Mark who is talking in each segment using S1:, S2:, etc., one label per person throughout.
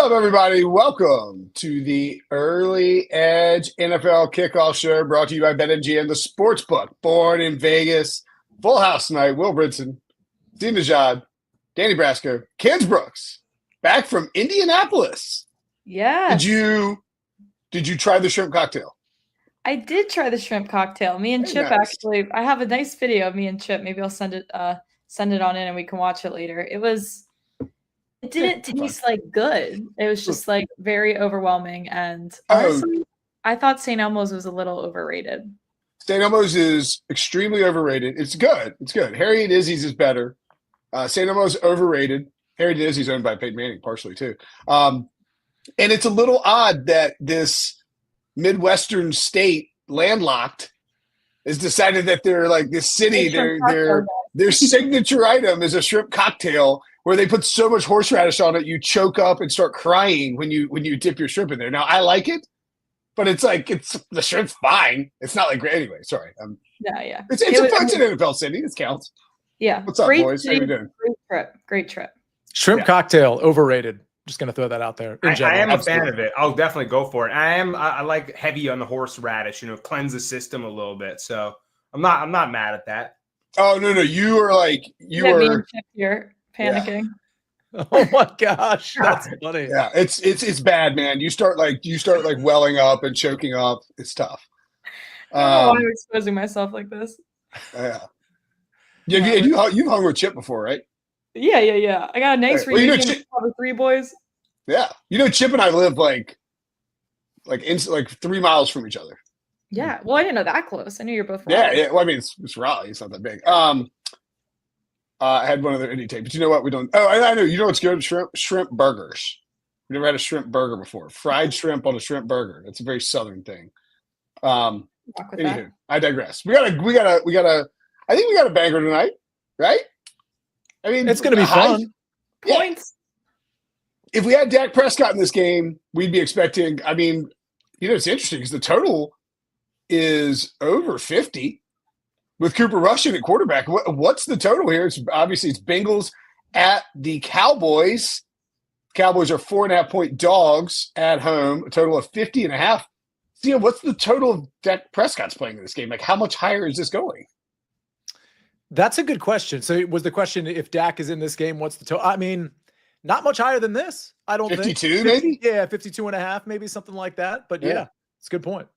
S1: What's up, everybody? Welcome to the Early Edge NFL Kickoff Show brought to you by BetMGM, the Sportsbook. Born in Vegas. Full house tonight. Will Brinson, Sia Nejad, Danny Brasco, Kens Brooks, back from Indianapolis.
S2: Yes.
S1: Did you try the shrimp cocktail?
S2: I did try the shrimp cocktail. Me and
S1: Very
S2: Chip
S1: nice.
S2: actually. I have a nice video of me and Chip. Maybe I'll send it on in and we can watch it later. It didn't taste like good. It was just like very overwhelming. And honestly, I thought St. Elmo's was a little overrated.
S1: St. Elmo's is extremely overrated. It's good. It's good. Harry and Izzy's is better. St. Elmo's overrated. Harry and Izzy's owned by Peyton Manning partially too. And it's a little odd that this Midwestern state, landlocked, has decided that they're like this city, their signature item is a shrimp cocktail where they put so much horseradish on it you choke up and start crying when you dip your shrimp in there. Now I like it, but the shrimp's fine. It's not like great anyway. Sorry.
S2: Yeah.
S1: It's an NFL city. This counts.
S2: Yeah.
S1: What's up, boys? How you doing?
S2: Great trip.
S3: Shrimp cocktail, overrated. Just gonna throw that out there.
S4: I am a fan of it. I'll definitely go for it. I like heavy on the horseradish. Cleanse the system a little bit. So I'm not mad at that.
S1: Oh no, you are like you are.
S2: Me and Chip here panicking.
S3: Yeah. Oh my gosh, that's funny.
S1: Yeah, it's bad, man. You start welling up and choking up. It's tough.
S2: I'm exposing myself like this.
S1: Yeah. You've hung with Chip before, right?
S2: Yeah. I got a nice reunion with the three boys.
S1: Yeah. Chip and I live like 3 miles from each other.
S2: Yeah. Well, I didn't know that close. I knew you're both from
S1: Raleigh. Yeah. Well, I mean, it's Raleigh. It's not that big. I had one other indie tape, but you know what? We don't. Oh, I know. You know what's good? Shrimp burgers. We've never had a shrimp burger before. Fried shrimp on a shrimp burger. That's a very Southern thing. Anywho, I digress. We got a. I think we got a banger tonight, right? I mean,
S3: it's going to be fun.
S2: Points.
S1: If we had Dak Prescott in this game, we'd be expecting. I mean, it's interesting because the total is over 50 with Cooper Rush at quarterback. What's the total here? It's Bengals at the Cowboys. Cowboys are 4.5-point dogs at home. A total of 50.5. Sia, what's the total of Dak Prescott's playing in this game? Like, how much higher is this going?
S3: That's a good question. So was the question, if Dak is in this game, what's the total? I mean, not much higher than this. I don't
S1: 52,
S3: think.
S1: 52 maybe?
S3: Yeah, 52.5, maybe something like that. But yeah, it's a good point.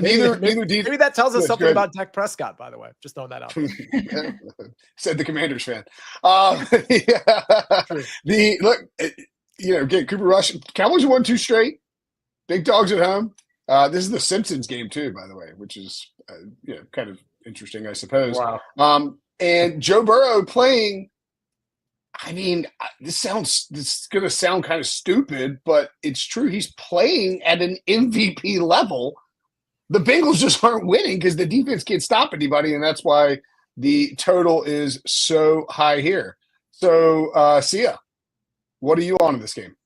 S1: Maybe
S3: that tells us something about Dak Prescott, by the way. Just throwing that out there.
S1: Said the Commanders fan. Get Cooper Rush. Cowboys have won 2 straight. Big dogs at home. This is the Simpsons game too, by the way, which is kind of interesting, I suppose.
S4: Wow.
S1: And Joe Burrow playing. I mean, this is going to sound kind of stupid, but it's true. He's playing at an MVP level. The Bengals just aren't winning because the defense can't stop anybody, and that's why the total is so high here. So, Sia, what are you on in this game?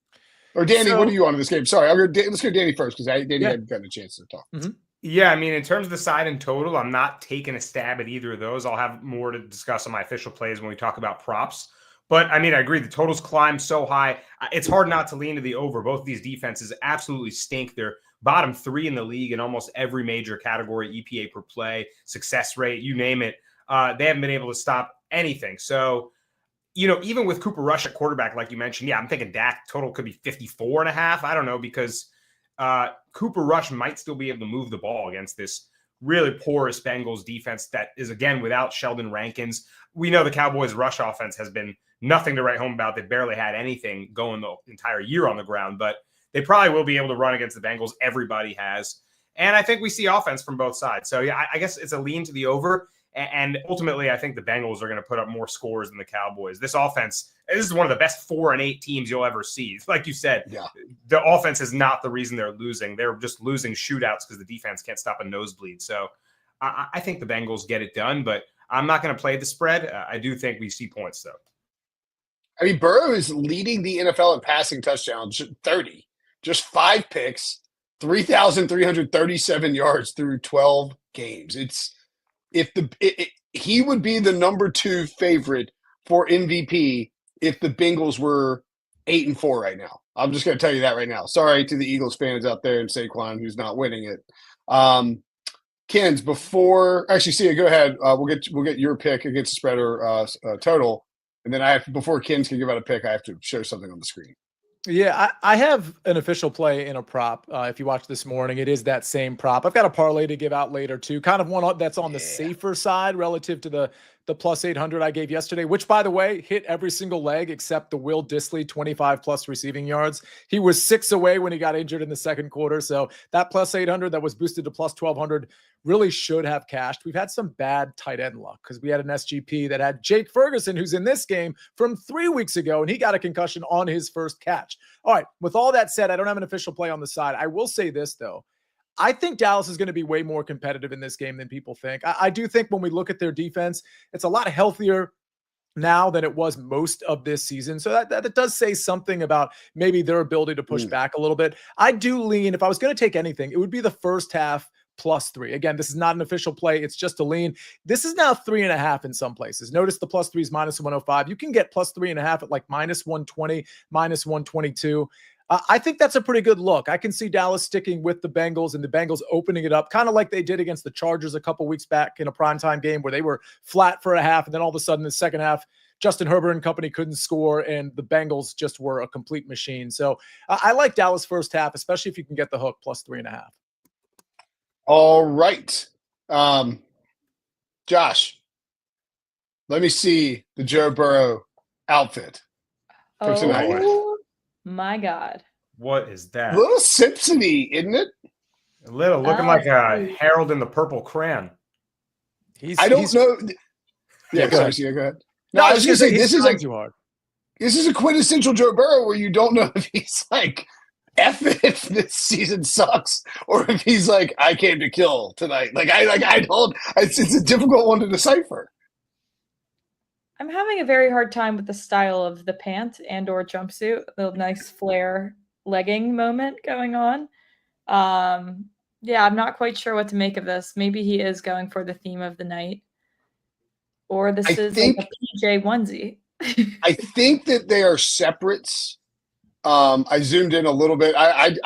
S1: Or Danny, what are you on in this game? Sorry, let's go Danny first because Danny hadn't gotten a chance to talk.
S3: Mm-hmm.
S4: Yeah, I mean, in terms of the side and total, I'm not taking a stab at either of those. I'll have more to discuss on my official plays when we talk about props. But, I mean, I agree. The totals climb so high. It's hard not to lean to the over. Both of these defenses absolutely stink. They're bottom 3 in the league in almost every major category, EPA per play, success rate, you name it. They haven't been able to stop anything. So, even with Cooper Rush at quarterback, like you mentioned, I'm thinking Dak total could be 54.5. I don't know, because Cooper Rush might still be able to move the ball against this really porous Bengals defense that is, again, without Sheldon Rankins. We know the Cowboys' rush offense has been nothing to write home about. They barely had anything going the entire year on the ground, but they probably will be able to run against the Bengals. Everybody has. And I think we see offense from both sides. So, I guess it's a lean to the over. And ultimately, I think the Bengals are going to put up more scores than the Cowboys. This offense, this is one of the best 4-8 teams you'll ever see. Like you said, the offense is not the reason they're losing. They're just losing shootouts because the defense can't stop a nosebleed. So I think the Bengals get it done, but I'm not going to play the spread. I do think we see points, though.
S1: I mean, Burrow is leading the NFL in passing touchdowns, 30. Just 5 picks, 3,337 yards through 12 games. He would be the number 2 favorite for MVP if the Bengals were 8-4 right now. I'm just going to tell you that right now. Sorry to the Eagles fans out there and Saquon who's not winning it. Kens, Sia, go ahead. We'll get your pick against the spread or total, and then before Kens can give out a pick, I have to show something on the screen.
S3: Yeah, I have an official play in a prop. If you watched this morning, it is that same prop. I've got a parlay to give out later too, kind of one that's on the safer side relative to the plus 800 I gave yesterday, which, by the way, hit every single leg except the Will Dissly 25+ receiving yards. He was 6 away when he got injured in the second quarter. So that plus 800 that was boosted to plus 1200 really should have cashed. We've had some bad tight end luck because we had an SGP that had Jake Ferguson, who's in this game from 3 weeks ago, and he got a concussion on his first catch. All right, with all that said, I don't have an official play on the side. I will say this, though. I think Dallas is going to be way more competitive in this game than people think. I do think when we look at their defense, it's a lot healthier now than it was most of this season. So that does say something about maybe their ability to push back a little bit. I do lean, if I was going to take anything, it would be the first half +3. Again, this is not an official play. It's just a lean. This is now 3.5 in some places. Notice the +3 is -105. You can get +3.5 at like -120, -122. I think that's a pretty good look. I can see Dallas sticking with the Bengals and the Bengals opening it up, kind of like they did against the Chargers a couple weeks back in a primetime game where they were flat for a half, and then all of a sudden the second half, Justin Herbert and company couldn't score, and the Bengals just were a complete machine. So I like Dallas first half, especially if you can get the hook +3.5.
S1: All right. Josh, let me see the Joe Burrow outfit for tonight.
S2: My God.
S4: What is that?
S1: A little Simpson-y, isn't it?
S4: A little, looking like a Harold in the Purple Crayon.
S1: I don't know. Yeah,
S3: go ahead.
S1: Go ahead.
S3: No,
S1: I was going to say,
S3: this is too hard.
S1: This is a quintessential Joe Burrow where you don't know if he's like, F it if this season sucks, or if he's like, I came to kill tonight. It's a difficult one to decipher.
S2: I'm having a very hard time with the style of the pant and or jumpsuit, the nice flare legging moment going on. Yeah, I'm not quite sure what to make of this. Maybe he is going for the theme of the night. Or this is like a PJ onesie.
S1: I think that they are separates. I zoomed in a little bit. I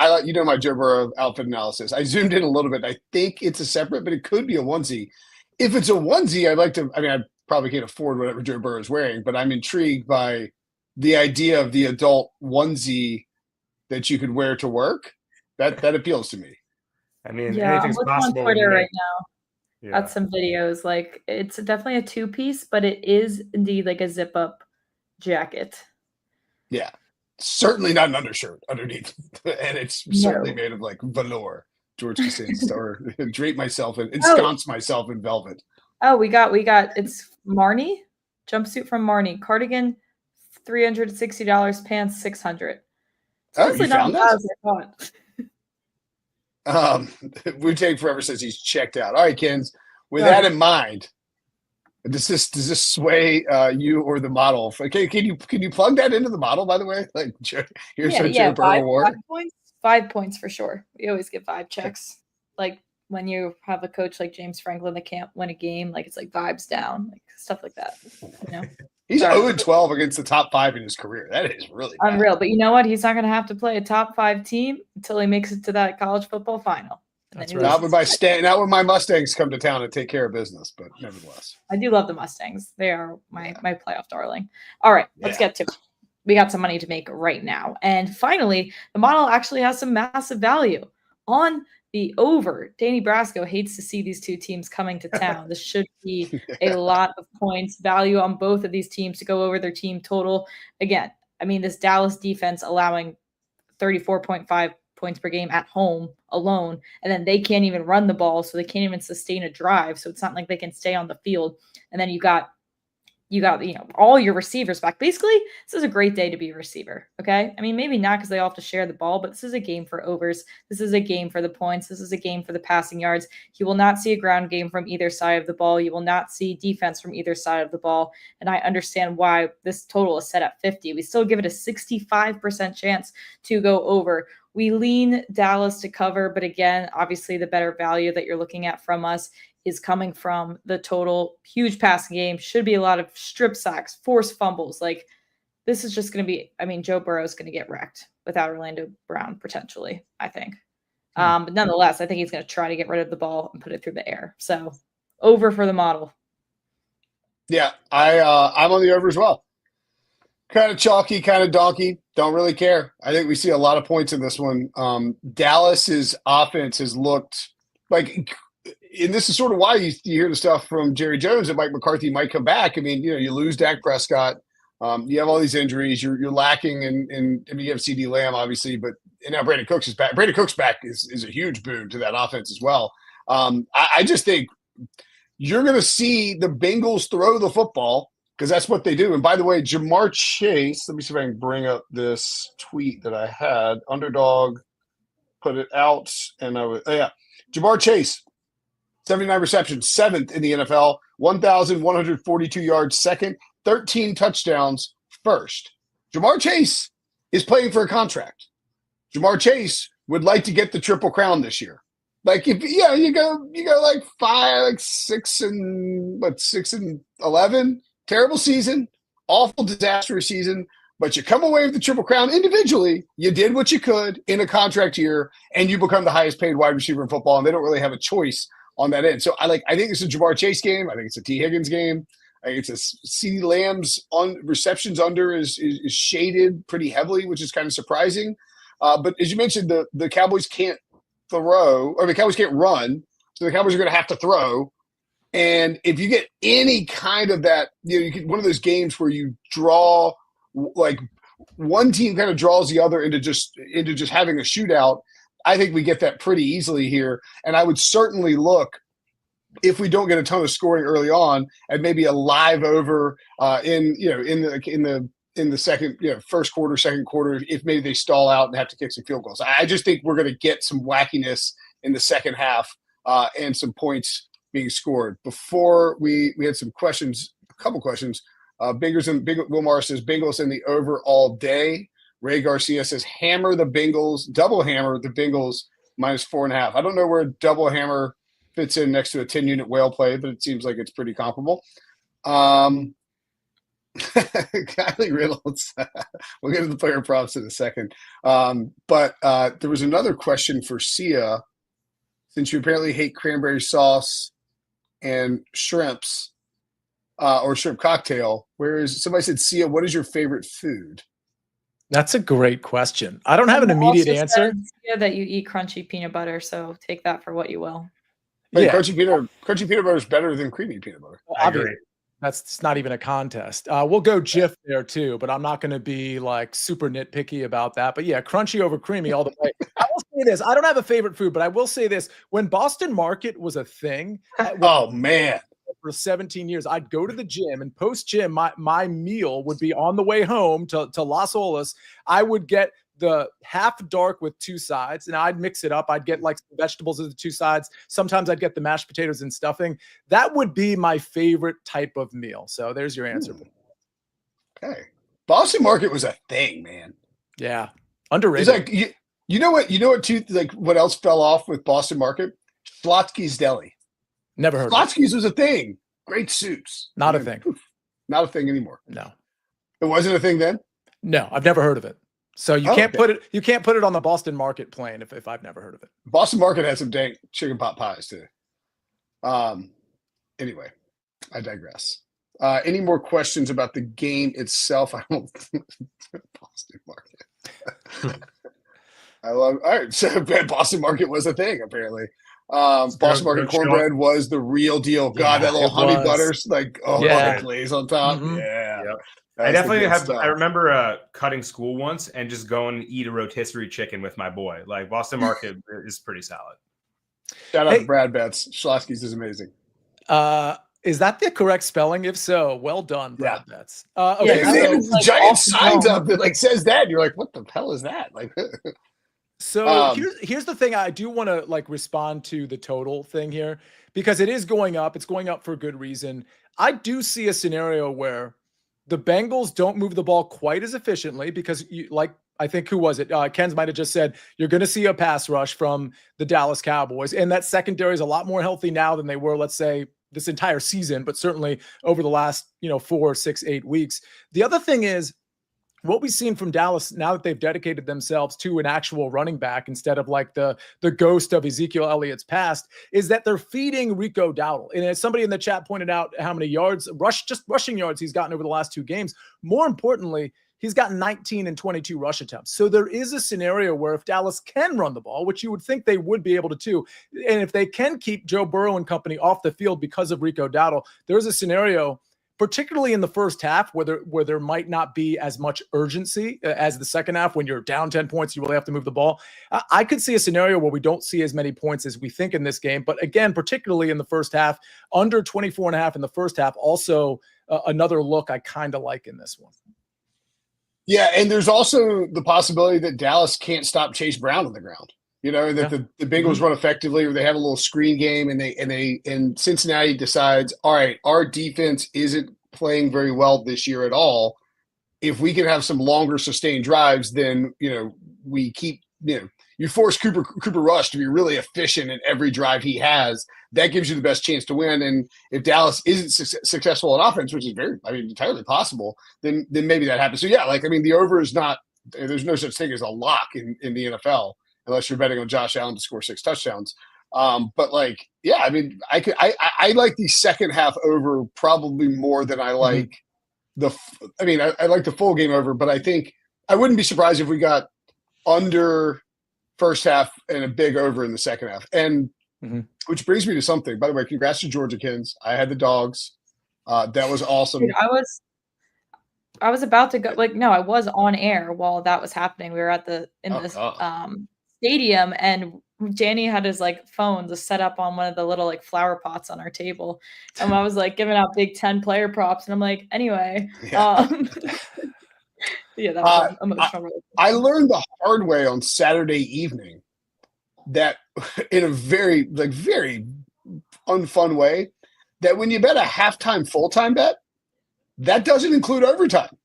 S1: my Joe Burrow outfit analysis. I zoomed in a little bit. I think it's a separate, but it could be a onesie. If it's a onesie, I probably can't afford whatever Joe Burrow is wearing, but I'm intrigued by the idea of the adult onesie that you could wear to work. That appeals to me.
S2: I mean, anything's possible on Twitter right now. At some videos, like it's definitely a 2-piece, but it is indeed like a zip-up jacket. Yeah,
S1: certainly not an undershirt underneath, and it's certainly made of like velour. George Costanza, or drape myself and ensconce myself in velvet.
S2: Oh, we got it's Marnie jumpsuit from Marnie, cardigan $360, pants $600.
S1: Oh, you found that? Wu-Tang Forever says he's checked out. All right, Kens. With that in mind, does this sway you or the model? Okay, can you plug that into the model? By the way, like here's Joe Burrow award.
S2: 5 points for sure. We always give 5 checks. Like when you have a coach like James Franklin that can't win a game, like it's like vibes down, like stuff like that. You know,
S1: he's 0-12 against the top 5 in his career. That is really
S2: unreal. But you know what? He's not going to have to play a top 5 team until he makes it to that college football final.
S1: That's right. Not when my Mustangs come to town and take care of business, but nevertheless,
S2: I do love the Mustangs. They are my playoff darling. All right, let's get to it. We got some money to make right now. And finally, the model actually has some massive value on the over. Danny Brasco hates to see these two teams coming to town. This should be a lot of points, value on both of these teams to go over their team total. Again, I mean, this Dallas defense allowing 34.5 points per game at home alone, and then they can't even run the ball, so they can't even sustain a drive. So it's not like they can stay on the field. And then you got all your receivers back. Basically, this is a great day to be a receiver. Okay, I mean, maybe not because they all have to share the ball, but this is a game for overs. This is a game for the points. This is a game for the passing yards. You will not see a ground game from either side of the ball. You will not see defense from either side of the ball. And I understand why this total is set at 50. We still give it a 65% chance to go over. We lean Dallas to cover, but again, obviously the better value that you're looking at from us is coming from the total. Huge passing game, should be a lot of strip sacks, forced fumbles. Like this is just going to be, I mean, Joe Burrow is going to get wrecked without Orlando Brown potentially, I think. But nonetheless, I think he's going to try to get rid of the ball and put it through the air. So over for the model.
S1: Yeah, I'm on the over as well. Kind of chalky, kind of donkey. Don't really care. I think we see a lot of points in this one. Dallas's offense has looked like, and this is sort of why you hear the stuff from Jerry Jones that Mike McCarthy might come back. I mean, you lose Dak Prescott. You have all these injuries. You're lacking in I mean, you have CD Lamb, obviously, but and now Brandon Cooks is back. Brandon Cooks back is a huge boon to that offense as well. I just think you're going to see the Bengals throw the football because that's what they do. And by the way, Jamar Chase, let me see if I can bring up this tweet that I had. Underdog put it out, and Jamar Chase, 79 receptions, 7th in the NFL, 1,142 yards, 2nd. 13 touchdowns, 1st. Jamar Chase is playing for a contract. Jamar Chase would like to get the Triple Crown this year. Like, if you go like 6 and 11, terrible season, awful, disastrous season. But you come away with the Triple Crown individually. You did what you could in a contract year, and you become the highest paid wide receiver in football. And they don't really have a choice on that end. So I think it's a Jamar Chase game. I think it's a T Higgins game. It's a CeeDee Lamb's receptions under is shaded pretty heavily, which is kind of surprising. But as you mentioned, the Cowboys can't throw, or the Cowboys can't run, so the Cowboys are going to have to throw. And if you get any kind of that, you get one of those games where you draw, like one team kind of draws the other into just having a shootout. I think we get that pretty easily here, and I would certainly look, if we don't get a ton of scoring early on, and maybe a live over in the second, first quarter, second quarter, if maybe they stall out and have to kick some field goals. I just think we're going to get some wackiness in the second half and some points being scored. Before we had some questions, a couple questions. Wilmar says Bengals in the over all day. Ray Garcia says hammer the Bengals, double hammer the Bengals -4.5. I don't know where double hammer fits in next to a 10-unit whale play, but it seems like it's pretty comparable. Kylie Reynolds. We'll get to the player props in a second. But there was another question for Sia. Since you apparently hate cranberry sauce and shrimps or shrimp cocktail, somebody said, Sia, what is your favorite food?
S3: That's a great question. I don't have an immediate answer.
S2: Yeah, that you eat crunchy peanut butter, so take that for what you will.
S1: Wait, yeah. Crunchy peanut butter is better than creamy peanut butter.
S3: I agree. That's not even a contest. We'll go Jif there too, but I'm not going to be like super nitpicky about that. But yeah, crunchy over creamy all the way. I will say this. I don't have a favorite food, but I will say this. When Boston Market was a thing.
S1: Oh, man.
S3: For 17 years, I'd go to the gym, and post-gym, my meal would be on the way home to Las Olas. I would get the half dark with 2 sides, and I'd mix it up. I'd get like some vegetables as the 2 sides. Sometimes I'd get the mashed potatoes and stuffing. That would be my favorite type of meal. So there's your answer.
S1: Okay. Boston Market was a thing, man.
S3: Yeah. Underrated.
S1: It's like, you know what else fell off with Boston Market? Schlotsky's Deli.
S3: Never heard
S1: Schlotsky's was a thing. Great soups.
S3: Not a thing.
S1: Not a thing anymore.
S3: No.
S1: It wasn't a thing then?
S3: No, I've never heard of it. So you can't put it on the Boston Market plane if I've never heard of it.
S1: Boston Market has some dank chicken pot pies too. Anyway, I digress. Any more questions about the game itself? I don't Boston Market. All right. So Boston Market was a thing apparently. Boston Market cornbread was the real deal. God, that little honey butters, the glaze on top.
S3: Mm-hmm.
S1: Yeah.
S3: Yep.
S4: I definitely have. I remember cutting school once and just going to eat a rotisserie chicken with my boy. Like Boston Market is pretty solid.
S1: Shout out to Brad Betts. Schlotsky's is amazing.
S3: Is that the correct spelling? If so, well done, Brad Betts.
S1: Okay, they have giant signs up that says that. And you're like, what the hell is that? Like.
S3: So here's the thing. I do want to respond to the total thing here because it is going up. It's going up for good reason. I do see a scenario where the Bengals don't move the ball quite as efficiently because I think who was it? Ken's might have just said you're going to see a pass rush from the Dallas Cowboys, and that secondary is a lot more healthy now than they were, let's say, this entire season, but certainly over the last 4, 6, 8 weeks. The other thing is, what we've seen from Dallas now that they've dedicated themselves to an actual running back instead of like the ghost of Ezekiel Elliott's past is that they're feeding Rico Dowdle. And as somebody in the chat pointed out how many yards, rushing yards he's gotten over the last 2 games. More importantly, he's got 19 and 22 rush attempts. So there is a scenario where if Dallas can run the ball, which you would think they would be able to do, and if they can keep Joe Burrow and company off the field because of Rico Dowdle, there's a scenario, particularly in the first half, where there might not be as much urgency as the second half. When you're down 10 points, you really have to move the ball. I could see a scenario where we don't see as many points as we think in this game. But again, particularly in the first half, under 24.5 in the first half, also another look I kind of like in this one.
S1: Yeah, and there's also the possibility that Dallas can't stop Chase Brown on the ground. That the Bengals run effectively, or they have a little screen game, and Cincinnati decides, all right, our defense isn't playing very well this year at all. If we can have some longer sustained drives, then we keep you force Cooper Rush to be really efficient in every drive he has. That gives you the best chance to win. And if Dallas isn't successful on offense, which is entirely possible, then maybe that happens. So yeah, the over is not. There's no such thing as a lock in the NFL. Unless you're betting on Josh Allen to score 6 touchdowns. I like the second half over probably more than I like I like the full game over, but I think I wouldn't be surprised if we got under first half and a big over in the second half. And which brings me to something, by the way, congrats to Georgia Kins. I had the dogs. That was awesome.
S2: Dude, I was about to go, I was on air while that was happening. We were at the stadium, and Danny had his phone just set up on one of the little flower pots on our table, and I was giving out Big Ten player props, and I'm like, anyway, that was emotional.
S1: I learned the hard way on Saturday evening that in a very very unfun way, that when you bet a halftime full-time bet, that doesn't include overtime.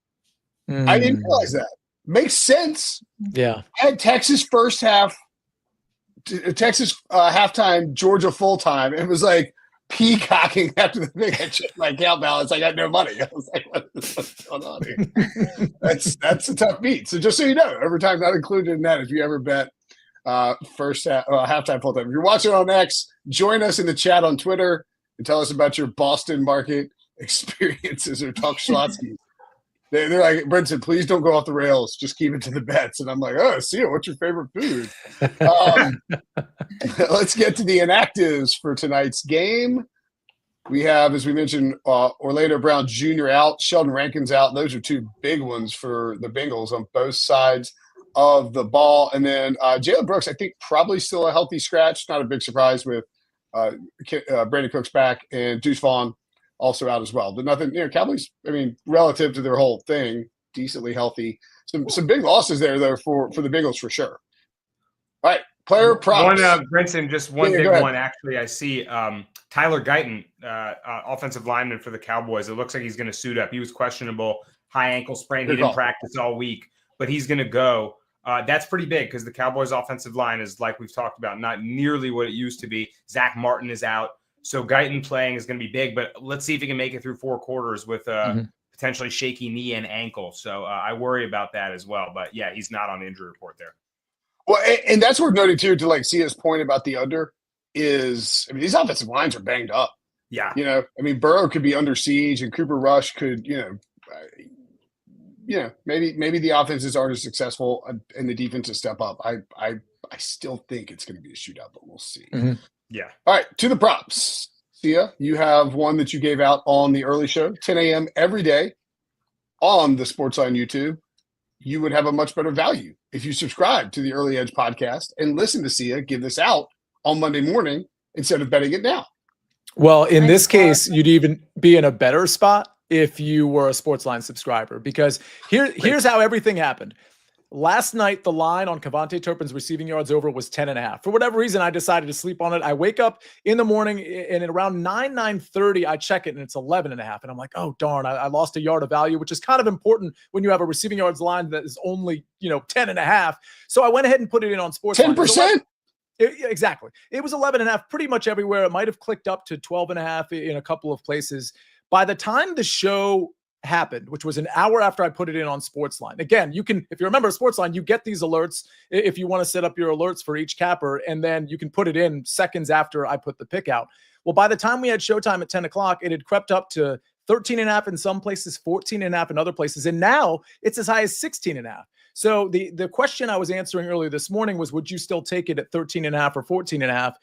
S1: I didn't realize that. Makes sense.
S3: Yeah.
S1: I had Texas first half, Texas halftime, Georgia full time. It was peacocking after the thing. I checked my account balance. I got no money. I was like, what's going on here? That's a tough beat. So just so you know, overtime not included in that if you ever bet first half, halftime full time. If you're watching on X, join us in the chat on Twitter and tell us about your Boston market experiences or talk Schlotsky. They're like, Brinson, please don't go off the rails. Just keep it to the bets. And I'm like, oh, Sia, what's your favorite food? Let's get to the inactives for tonight's game. We have, as we mentioned, Orlando Brown Jr. out, Sheldon Rankins out. Those are 2 big ones for the Bengals on both sides of the ball. And then Jalen Brooks, I think, probably still a healthy scratch. Not a big surprise with Brandon Cooks back, and Deuce Vaughn also out as well. But nothing, Cowboys, relative to their whole thing, decently healthy. Some big losses there, though, for the Bengals for sure. All right, player props.
S4: Brinson, just one big one. Actually, I see Tyler Guyton, offensive lineman for the Cowboys. It looks like he's going to suit up. He was questionable, high ankle sprain. He didn't practice all week, but he's going to go. That's pretty big because the Cowboys' offensive line is, like we've talked about, not nearly what it used to be. Zach Martin is out. So Guyton playing is going to be big, but let's see if he can make it through 4 quarters with a potentially shaky knee and ankle. So I worry about that as well. But, yeah, he's not on the injury report there.
S1: Well, and that's worth noting, too, to Sia's point about the under is, these offensive lines are banged up.
S4: Yeah.
S1: Burrow could be under siege, and Cooper Rush could, maybe the offenses aren't as successful and the defense to step up. I still think it's going to be a shootout, but we'll see.
S4: Yeah.
S1: All right, to the props. Sia, you have one that you gave out on the early show, 10 a.m. every day on the SportsLine YouTube. You would have a much better value if you subscribe to the Early Edge podcast and listen to Sia give this out on Monday morning instead of betting it now.
S3: Well, in this case, you'd even be in a better spot if you were a SportsLine subscriber, because here's how everything happened. Last night, the line on Kevontae Turpin's receiving yards over was 10.5. For whatever reason, I decided to sleep on it. I wake up in the morning, and at around 9:30, I check it, and it's 11.5. And I'm like, oh, darn, I lost a yard of value, which is kind of important when you have a receiving yards line that is only, 10.5. So I went ahead and put it in on SportsLine.
S1: 10%?
S3: Exactly. It was 11.5 pretty much everywhere. It might have clicked up to 12.5 in a couple of places. By the time the show happened, which was an hour after I put it in on SportsLine. Again, you can, if you remember SportsLine, you get these alerts if you want to set up your alerts for each capper, and then you can put it in seconds after I put the pick out. Well, by the time we had showtime at 10 o'clock, it had crept up to 13.5 in some places, 14.5 in other places. And now it's as high as 16.5. So the question I was answering earlier this morning was, would you still take it at 13.5 or 14.5?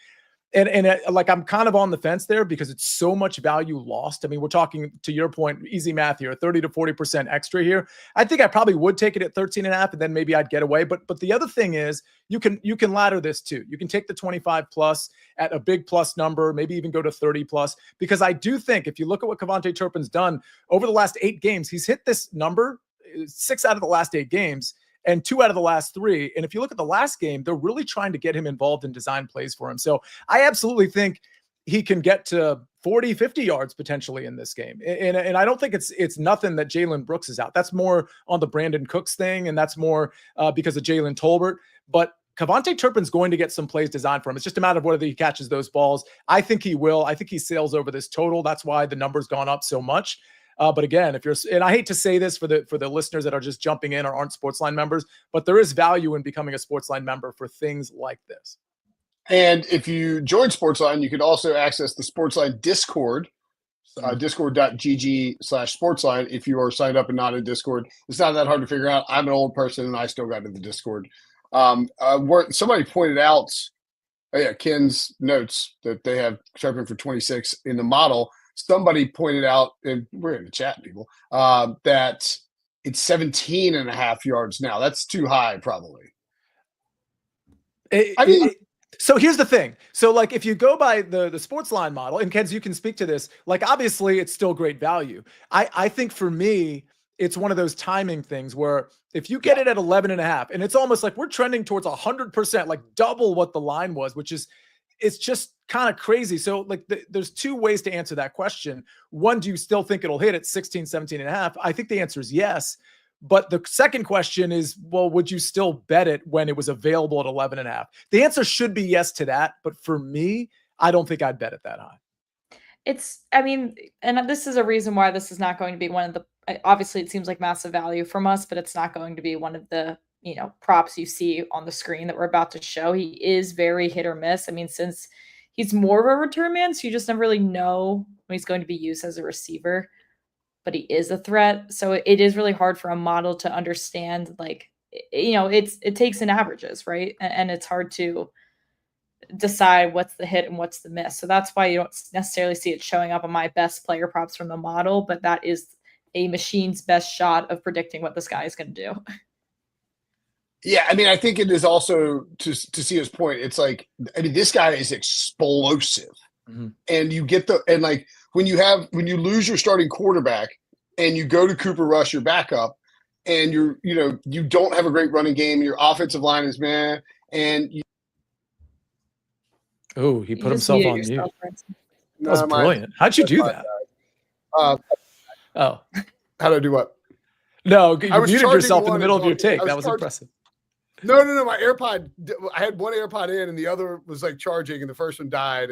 S3: And like, I'm kind of on the fence there because it's so much value lost. I mean, we're talking, to your point, easy math here, 30 to 40% extra here. I think I probably would take it at 13.5 and then maybe I'd get away. But the other thing is you can ladder this too. You can take the 25 plus at a big plus number, maybe even go to 30 plus, because I do think if you look at what KaVontae Turpin's done over the last 8 games, he's hit this number 6 out of the last 8 games. And 2 out of the last 3. And if you look at the last game, they're really trying to get him involved in design plays for him. So I absolutely think he can get to 40, 50 yards potentially in this game. And I don't think it's nothing that Jalen Brooks is out. That's more on the Brandon Cooks thing. And that's more because of Jalen Tolbert. But KaVontae Turpin's going to get some plays designed for him. It's just a matter of whether he catches those balls. I think he will. I think he sails over this total. That's why the number's gone up so much. But again, if you're, and I hate to say this for the listeners that are just jumping in or aren't SportsLine members, but there is value in becoming a SportsLine member for things like this.
S1: And if you join SportsLine, you can also access the SportsLine Discord, discord.gg/SportsLine. If you are signed up and not in Discord, it's not that hard to figure out. I'm an old person and I still got into the Discord. Somebody pointed out, Ken's notes that they have Turpin for 26 in the model. Somebody pointed out, and we're in the chat, people, that it's 17.5 yards now. That's too high, probably.
S3: So here's the thing. So like, if you go by the SportsLine model, and Kenz, you can speak to this, like, obviously it's still great value. I think for me, it's one of those timing things where if you get it at 11.5, and it's almost like we're trending towards 100%, like double what the line was, which is, it's just kind of crazy. So like there's 2 ways to answer that question. One, do you still think it'll hit at 16, 17.5? I think the answer is yes. But the second question is, well, would you still bet it when it was available at 11.5? The answer should be yes to that. But for me, I don't think I'd bet it that high.
S2: And this is a reason why this is not going to be one of the, obviously it seems like massive value from us, but it's not going to be one of the, props you see on the screen that we're about to show. He is very hit or miss. I mean, since he's more of a return man, so you just never really know when he's going to be used as a receiver, but he is a threat. So it is really hard for a model to understand, like, it takes in averages, right? And it's hard to decide what's the hit and what's the miss. So that's why you don't necessarily see it showing up on my best player props from the model, but that is a machine's best shot of predicting what this guy is going to do.
S1: Yeah, I mean, I think it is also, to see his point, it's like, I mean, this guy is explosive. Mm-hmm. And you get when you lose your starting quarterback and you go to Cooper Rush, your backup, and you don't have a great running game, your offensive line is meh, and
S3: he put himself on mute. That was brilliant. How'd you do that?
S1: How do I do what?
S3: No, you muted yourself in the middle of your take. That was impressive.
S1: No. My AirPod, I had one AirPod in and the other was like charging and the first one died.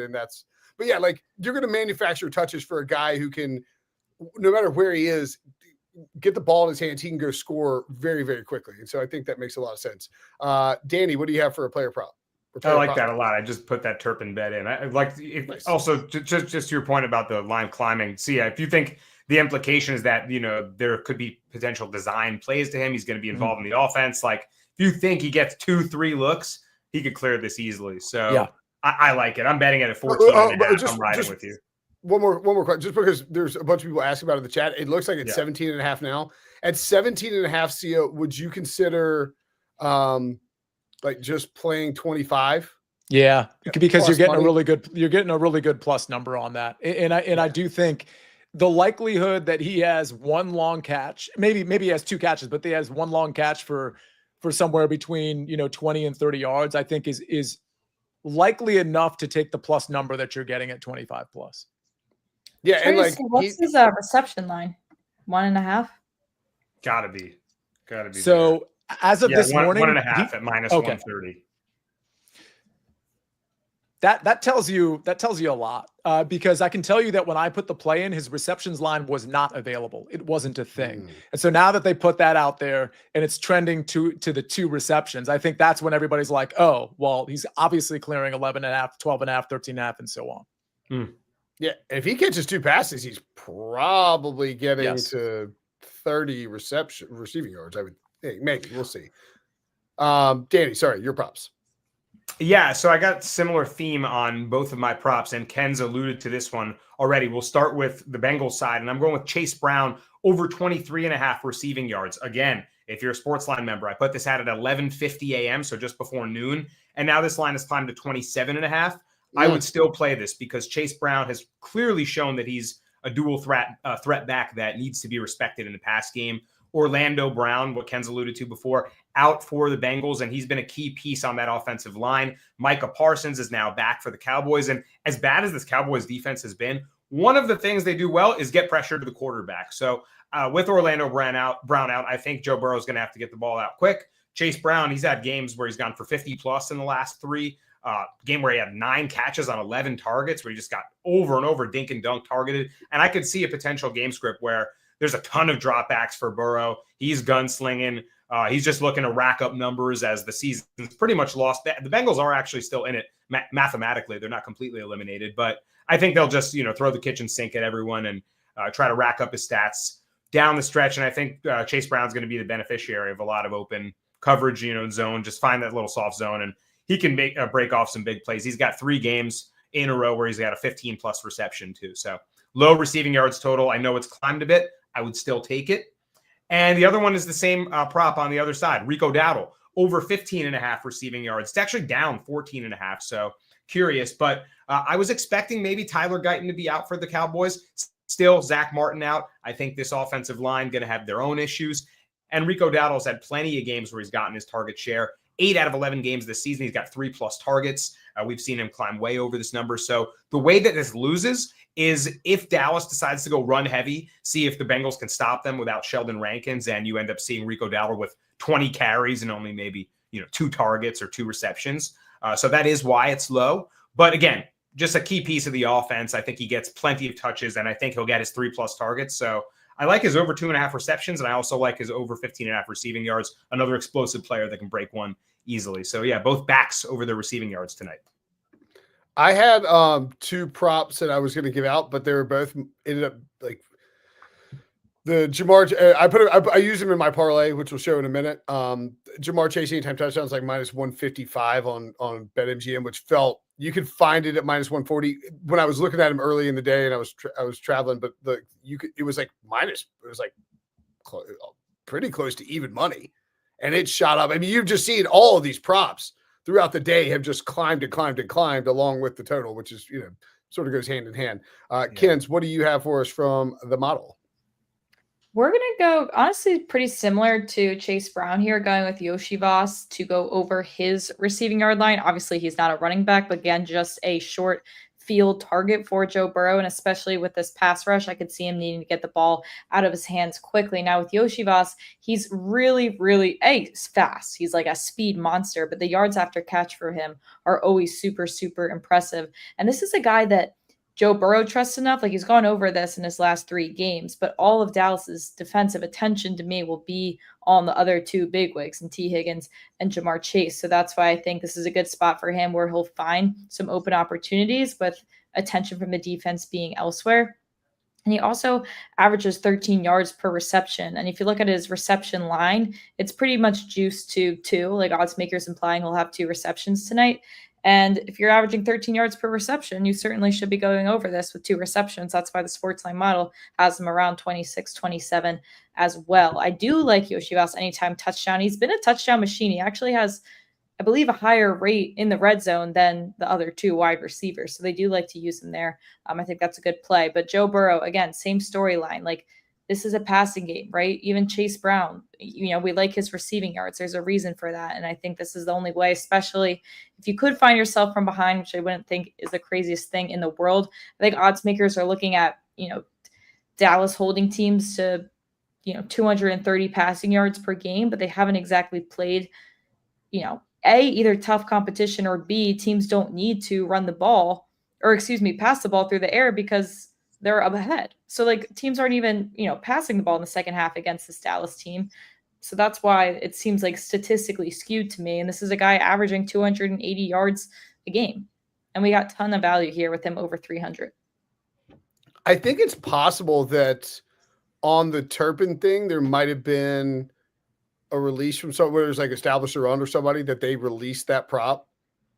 S1: But yeah, like, you're going to manufacture touches for a guy who can, no matter where he is, get the ball in his hands. He can go score very, very quickly. And so I think that makes a lot of sense. Danny, what do you have for a player prop?
S4: I like that a lot. I just put that Turpin bet in. I like nice. Also just to your point about the line climbing. Sia, if you think the implication is that, there could be potential design plays to him, he's going to be involved in the offense. Like, if you think he gets 2-3 looks, he could clear this easily. So yeah. I like it. I'm betting it at 14. I'm riding with you.
S1: One more question, just because there's a bunch of people asking about it in the chat. It looks like it's 17.5 now. At 17.5, Sia, would you consider like just playing 25?
S3: Yeah, because you're getting a really good plus number on that. And I do think the likelihood that he has one long catch, maybe he has 2 catches, but he has one long catch for somewhere between 20 and 30 yards, I think is likely enough to take the plus number that you're getting at 25 plus.
S2: Yeah, and like, what's his reception line? 1.5.
S4: Gotta be.
S3: So there. As of this morning,
S4: 1.5 at minus 130.
S3: That tells you a lot, because I can tell you that when I put the play in, his receptions line was not available. It wasn't a thing. And so now that they put that out there and it's trending to the 2 receptions, I think that's when everybody's like, oh, well, he's obviously clearing 11.5, 12.5, 13.5, and so on.
S5: Yeah, if he catches 2 passes, he's probably getting to 30 receiving yards. I would think. Maybe we'll see. Danny, sorry, your props.
S4: Yeah, so I got similar theme on both of my props, and Ken's alluded to this one already. We'll start with the Bengals side, and I'm going with Chase Brown over 23.5 receiving yards. Again, if you're a SportsLine member, I put this out at 11:50 a.m., so just before noon, and now this line has climbed to 27.5. I would still play this because Chase Brown has clearly shown that he's a dual threat back that needs to be respected in the pass game. Orlando Brown, what Ken's alluded to before, out for the Bengals, and he's been a key piece on that offensive line. Micah Parsons is now back for the Cowboys, and as bad as this Cowboys defense has been, one of the things they do well is get pressure to the quarterback. So with Orlando Brown out, I think Joe Burrow is going to have to get the ball out quick. Chase Brown, he's had games where he's gone for 50+ in the last 3. Game where he had 9 catches on 11 targets, where he just got over and over dink and dunk targeted. And I could see a potential game script where there's a ton of dropbacks for Burrow. He's gunslinging. He's just looking to rack up numbers as the season's pretty much lost. The Bengals are actually still in it mathematically. They're not completely eliminated, but I think they'll just, throw the kitchen sink at everyone and try to rack up his stats down the stretch. And I think Chase Brown's going to be the beneficiary of a lot of open coverage, zone. Just find that little soft zone, and he can break off some big plays. He's got 3 games in a row where he's got a 15+ reception too. So low receiving yards total. I know it's climbed a bit. I would still take it. And the other one is the same prop on the other side. Rico Dowdle, over 15.5 receiving yards. It's actually down 14.5. So curious, but I was expecting maybe Tyler Guyton to be out for the Cowboys. Still, Zach Martin out. I think this offensive line going to have their own issues. And Rico Dowdle's had plenty of games where he's gotten his target share. 8 out of 11 games this season, he's got 3+ targets. We've seen him climb way over this number. So the way that this loses is if Dallas decides to go run heavy, see if the Bengals can stop them without Sheldon Rankins, and you end up seeing Rico Dowdle with 20 carries and only maybe 2 targets or 2 receptions. So that is why it's low. But again, just a key piece of the offense. I think he gets plenty of touches, and I think he'll get his 3+ targets. So I like his over 2.5 receptions, and I also like his over 15.5 receiving yards. Another explosive player that can break one easily. So yeah, both backs over their receiving yards tonight.
S5: I had 2 props that I was going to give out, but they were both ended up like the Jamar. I used him in my parlay, which we'll show in a minute. Jamar Chase anytime touchdowns like -155 on BetMGM, which felt you could find it at -140 when I was looking at him early in the day, and I was traveling, but it was like pretty close to even money, and it shot up. I mean, you've just seen all of these props throughout the day have just climbed and climbed and climbed along with the total, which is, sort of goes hand in hand. Kens, what do you have for us from the model?
S2: We're going to go, honestly, pretty similar to Chase Brown here, going with Yoshi Voss to go over his receiving yard line. Obviously, he's not a running back, but again, just a short field target for Joe Burrow. And especially with this pass rush, I could see him needing to get the ball out of his hands quickly. Now with Yoshi Voss, he's really, really fast. He's like a speed monster, but the yards after catch for him are always super, super impressive. And this is a guy that Joe Burrow trusts enough. Like, he's gone over this in his last 3 games, but all of Dallas's defensive attention to me will be on the other 2 bigwigs, and T. Higgins and Jamar Chase. So that's why I think this is a good spot for him, where he'll find some open opportunities with attention from the defense being elsewhere. And he also averages 13 yards per reception. And if you look at his reception line, it's pretty much juiced to 2. Like, odds makers implying he'll have 2 receptions tonight. And if you're averaging 13 yards per reception, you certainly should be going over this with 2 receptions. That's why the SportsLine model has him around 26, 27 as well. I do like Yoshi Voss anytime touchdown. He's been a touchdown machine. He actually has, I believe, a higher rate in the red zone than the other 2 wide receivers. So they do like to use him there. I think that's a good play. But Joe Burrow, again, same storyline. Like, this is a passing game, right? Even Chase Brown, we like his receiving yards. There's a reason for that. And I think this is the only way, especially if you could find yourself from behind, which I wouldn't think is the craziest thing in the world. I think odds makers are looking at, Dallas holding teams to, 230 passing yards per game, but they haven't exactly played, A, either tough competition, or B, teams don't need to run the ball, or pass the ball through the air because they're up ahead. So like teams aren't even, passing the ball in the second half against this Dallas team. So that's why it seems like statistically skewed to me. And this is a guy averaging 280 yards a game. And we got a ton of value here with him over 300.
S5: I think it's possible that on the Turpin thing, there might have been a release from somewhere there's like established a run or somebody that they released that prop,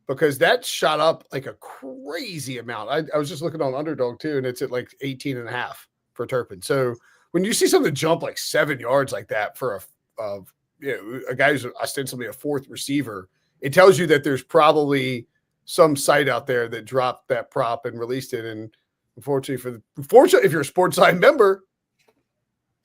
S5: because that shot up like a crazy amount. I was just looking on Underdog too, and it's at like 18.5 for Turpin. So when you see something jump like 7 yards like that for a guy who's ostensibly a fourth receiver, it tells you that there's probably some site out there that dropped that prop and released it. And unfortunately, if you're a SportsLine member,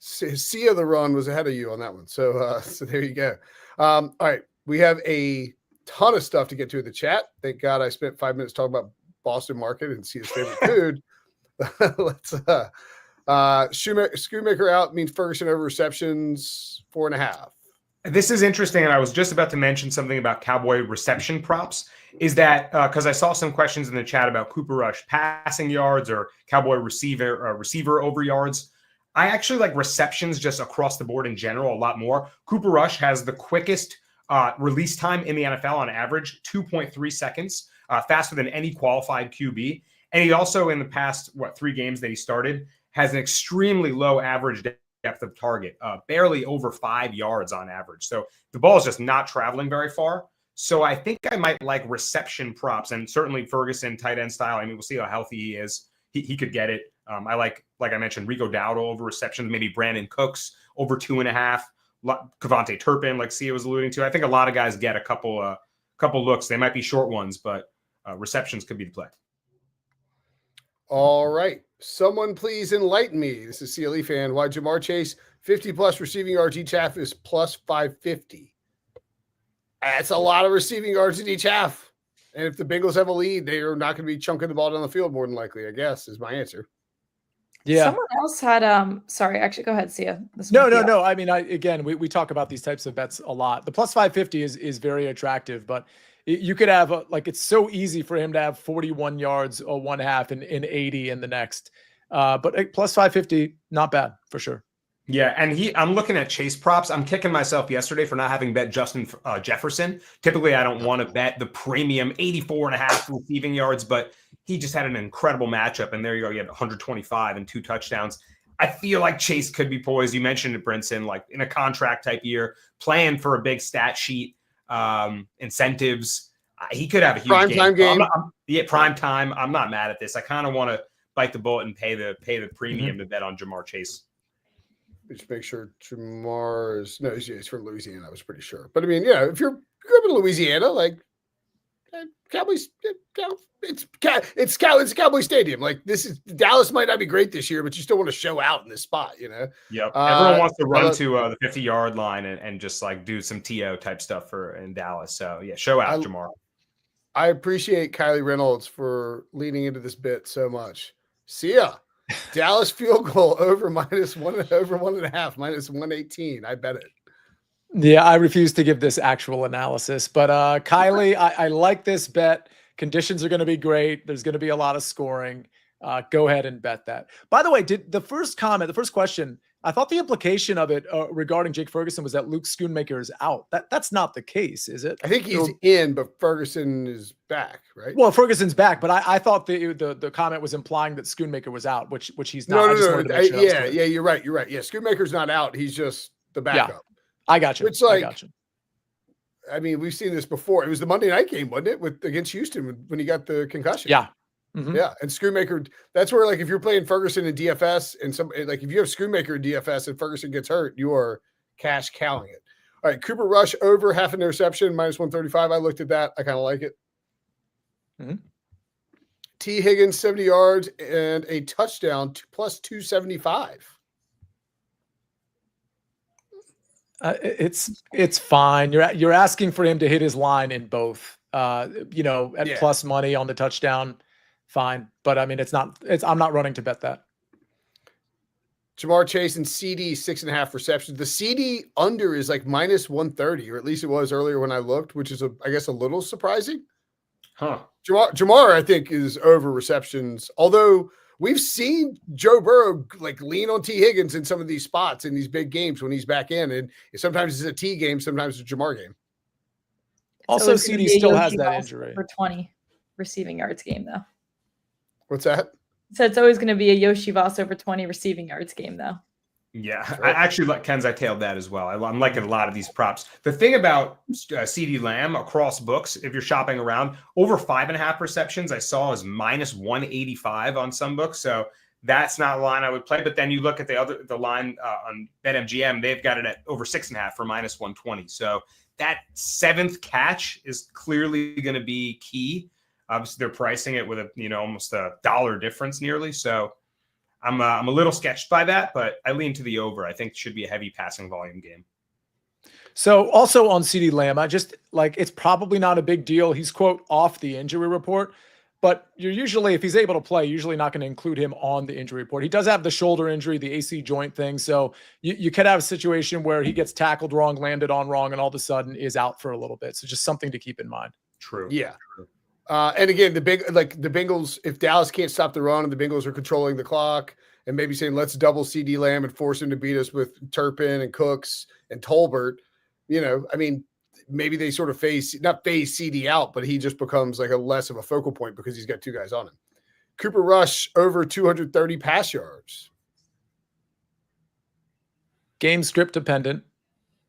S5: Sia the run was ahead of you on that one. So there you go. All right, we have a ton of stuff to get to in the chat. Thank God I spent 5 minutes talking about Boston Market and Sia's favorite food. Let's Schoonmaker out means Ferguson over receptions 4.5.
S4: This is interesting, and I was just about to mention something about Cowboy reception props. Is that because I saw some questions in the chat about Cooper Rush passing yards or Cowboy receiver over yards. I actually like receptions just across the board in general a lot more. Cooper Rush has the quickest release time in the NFL on average, 2.3 seconds, faster than any qualified QB. And he also, in the past, 3 games that he started, has an extremely low average depth of target, barely over 5 yards on average. So the ball is just not traveling very far. So I think I might like reception props, and certainly Ferguson tight end style. I mean, we'll see how healthy he is. He could get it. I like I mentioned, Rico Dowdle over receptions, maybe Brandon Cooks over 2.5, Kavontae Turpin, like Sia was alluding to. I think a lot of guys get a couple looks. They might be short ones, but receptions could be the play.
S5: All right. Someone please enlighten me. This is CLE fan. Why Jamar Chase 50+ receiving yards each half is plus 550. That's a lot of receiving yards in each half. And if the Bengals have a lead, they are not going to be chunking the ball down the field more than likely, I guess, is my answer.
S2: Yeah. Someone else had sorry, actually go ahead, Sia.
S3: No. I mean, we talk about these types of bets a lot. The plus 550 is very attractive, but you could have it's so easy for him to have 41 yards or 1/2 in 80 in the next. But plus 550, not bad for sure.
S4: Yeah, and I'm looking at Chase props. I'm kicking myself yesterday for not having bet Justin Jefferson. Typically, I don't want to bet the premium 84.5 receiving yards, but he just had an incredible matchup, and there you go. He had 125 and 2 touchdowns. I feel like Chase could be poised. You mentioned it, Brinson, like in a contract type year, playing for a big stat sheet, incentives. He could have a huge
S5: prime game.
S4: Prime time. I'm not mad at this. I kind of want to bite the bullet and pay the premium to bet on Jamar Chase.
S5: Just make sure Jamar is he's from Louisiana. I was pretty sure, but I mean, if you grew up in Louisiana, like Cowboys, it's Cowboy Stadium. Like Dallas might not be great this year, but you still want to show out in this spot, Yep.
S4: Everyone wants to run to the 50-yard line and just like do some TO type stuff in Dallas. So yeah, show out, Jamar.
S5: I appreciate Kylie Reynolds for leaning into this bit so much. Sia. Dallas field goal over -1.5, -118. I bet it.
S3: Yeah, I refuse to give this actual analysis, but Kylie, I like this bet. Conditions are going to be great. There's going to be a lot of scoring. Go ahead and bet that. By the way, the first question, I thought the implication of it regarding Jake Ferguson was that Luke Schoonmaker is out. That's not the case, is it?
S5: I think he's in, but Ferguson is back, right?
S3: Well, Ferguson's back, but I thought the comment was implying that Schoonmaker was out, which he's not.
S5: No. Yeah, you're right. Yeah, Schoonmaker's not out. He's just the backup.
S3: Yeah, I got you.
S5: I mean, we've seen this before. It was the Monday night game, wasn't it, against Houston when he got the concussion?
S3: Yeah.
S5: Mm-hmm. Yeah, and Schoonmaker, that's where, like, if you're playing Ferguson in DFS and if you have Schoonmaker in DFS and Ferguson gets hurt, you are cash cowing it. All right, Cooper Rush over half an interception, -135. I looked at that. I kind of like it.
S3: Mm-hmm.
S5: T. Higgins, 70 yards and a touchdown, plus 275.
S3: It's fine. You're asking for him to hit his line in both. At plus money on the touchdown. Fine. But I mean, I'm not running to bet that.
S5: Jamar Chase and CD 6.5 receptions. The CD under is like minus 130, or at least it was earlier when I looked, which is I guess a little surprising.
S4: Huh.
S5: Jamar, I think, is over receptions. Although we've seen Joe Burrow like lean on T. Higgins in some of these spots in these big games when he's back in, and sometimes it's a T game, sometimes it's a Jamar game.
S3: Also, CD still has that injury.
S2: For 20 receiving yards game, though.
S5: What's that?
S2: So it's always going to be a Yoshi Voss over 20 receiving yards game, though.
S4: Yeah, sure. I actually like Ken's. I tailed that as well. I'm liking a lot of these props. The thing about CD Lamb across books, if you're shopping around, over 5.5 receptions, I saw is minus 185 on some books. So that's not a line I would play. But then you look at the line on BetMGM, they've got it at over 6.5 for minus 120. So that 7th catch is clearly going to be key. Obviously, they're pricing it with almost $1 difference nearly. So I'm a little sketched by that, but I lean to the over. I think it should be a heavy passing volume game.
S3: So also on CD Lamb, I just it's probably not a big deal. He's quote off the injury report, but you're usually, if he's able to play, usually not going to include him on the injury report. He does have the shoulder injury, the AC joint thing. So you could have a situation where he gets tackled wrong, landed on wrong, and all of a sudden is out for a little bit. So just something to keep in mind.
S4: True.
S5: Yeah. And again, the Bengals, if Dallas can't stop the run and the Bengals are controlling the clock and maybe saying, let's double CD Lamb and force him to beat us with Turpin and Cooks and Tolbert, maybe they sort of not phase CD out, but he just becomes like a less of a focal point because he's got 2 guys on him. Cooper Rush over 230 pass yards.
S3: Game script dependent.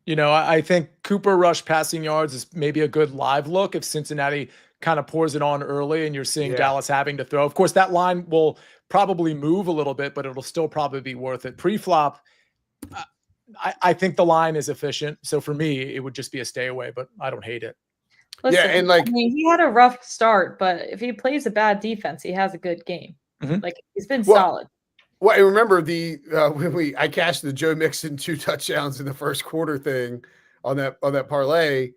S3: I think Cooper Rush passing yards is maybe a good live look if Cincinnati kind of pours it on early and you're seeing Dallas having to throw. Of course, that line will probably move a little bit, but it'll still probably be worth it. Pre-flop, I think the line is efficient. So for me, it would just be a stay away, but I don't hate it.
S2: Listen, and he had a rough start, but if he plays a bad defense, he has a good game.
S3: Mm-hmm.
S2: He's been solid.
S5: Well, I remember when I cashed the Joe Mixon 2 touchdowns in the first quarter thing on that parlay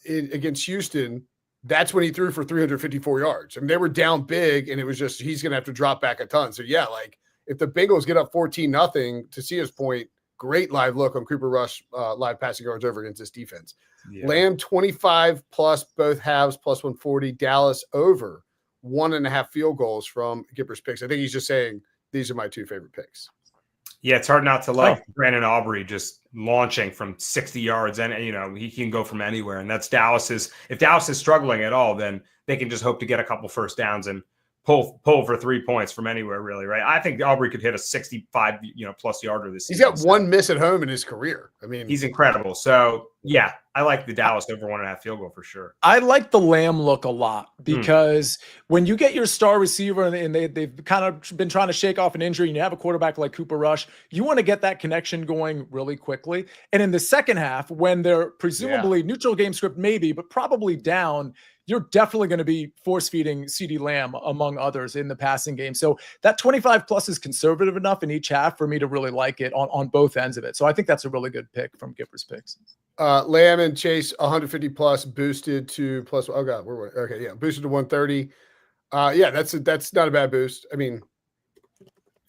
S5: against Houston. That's when he threw for 354 yards. I mean, they were down big, and it was just he's going to have to drop back a ton. So yeah, if the Bengals get up 14-0, to Sia's point, great live look on Cooper Rush live passing yards over against this defense. Yeah. Lamb 25 plus both halves plus 140. Dallas over 1.5 field goals from Gipper's picks. I think he's just saying these are my 2 favorite picks.
S4: Yeah, it's hard not to like Brandon Aubrey just launching from 60 yards, and he can go from anywhere. And that's Dallas's. If Dallas is struggling at all, then they can just hope to get a couple first downs and pull for 3 points from anywhere, really, right? I think Aubrey could hit a 65 plus yarder this season.
S5: He's got 1 miss at home in his career. I mean,
S4: he's incredible. So yeah, I like the Dallas over 1.5 field goal for sure.
S3: I like the Lamb look a lot because when you get your star receiver and they've kind of been trying to shake off an injury and you have a quarterback like Cooper Rush, you want to get that connection going really quickly. And in the second half, when they're presumably neutral game script, maybe, but probably down, you're definitely going to be force feeding CD Lamb among others in the passing game. So that 25 plus is conservative enough in each half for me to really like it on both ends of it. So I think that's a really good pick from Gipper's picks.
S5: Lamb and Chase 150 plus boosted to plus. Oh God, boosted to 130. That's not a bad boost. I mean,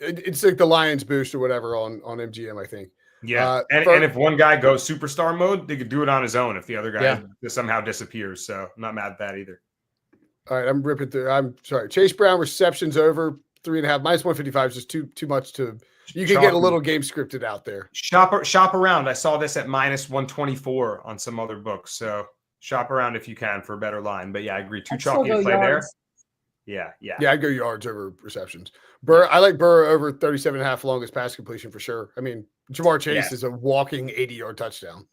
S5: it's like the Lions boost or whatever on MGM, I think.
S4: Yeah, and if one guy goes superstar mode, they could do it on his own if the other guy somehow disappears. So I'm not mad at that either.
S5: All right, I'm ripping through. I'm sorry. Chase Brown receptions over 3.5 minus 155 is just too much to. You can get a little game scripted out there.
S4: Shop around. I saw this at minus 124 on some other books. So shop around if you can for a better line. But yeah, I agree. Too chalky to play yards there. Yeah.
S5: I'd go yards over receptions. I like Burrow over 37.5 longest pass completion for sure. I mean, Jamar Chase is a walking 80-yard touchdown.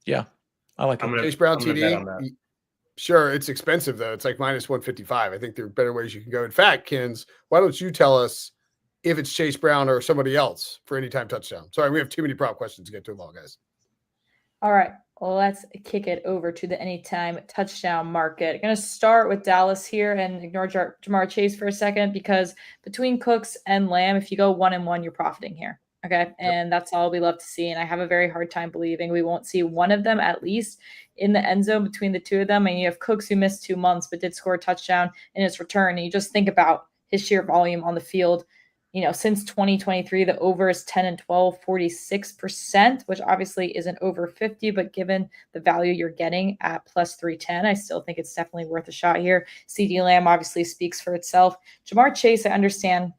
S3: Yeah, I like it.
S5: Chase Brown TD. Sure, it's expensive though. It's like minus 155. I think there are better ways you can go. In fact, Kins, why don't you tell us if it's Chase Brown or somebody else for anytime touchdown? Sorry, we have too many prop questions to get to long, guys.
S2: All right. Well, let's kick it over to the anytime touchdown market. I'm going to start with Dallas here and ignore Jamar Chase for a second because between Cooks and Lamb, if you go 1-1, you're profiting here. Okay. And that's all we love to see. And I have a very hard time believing we won't see one of them at least in the end zone between the 2 of them. And you have Cooks who missed 2 months but did score a touchdown in his return. And you just think about his sheer volume on the field. since 2023, the over is 10 and 12, 46%, which obviously isn't over 50, but given the value you're getting at plus 310, I still think it's definitely worth a shot here. CD Lamb obviously speaks for itself. Jamar Chase, I understand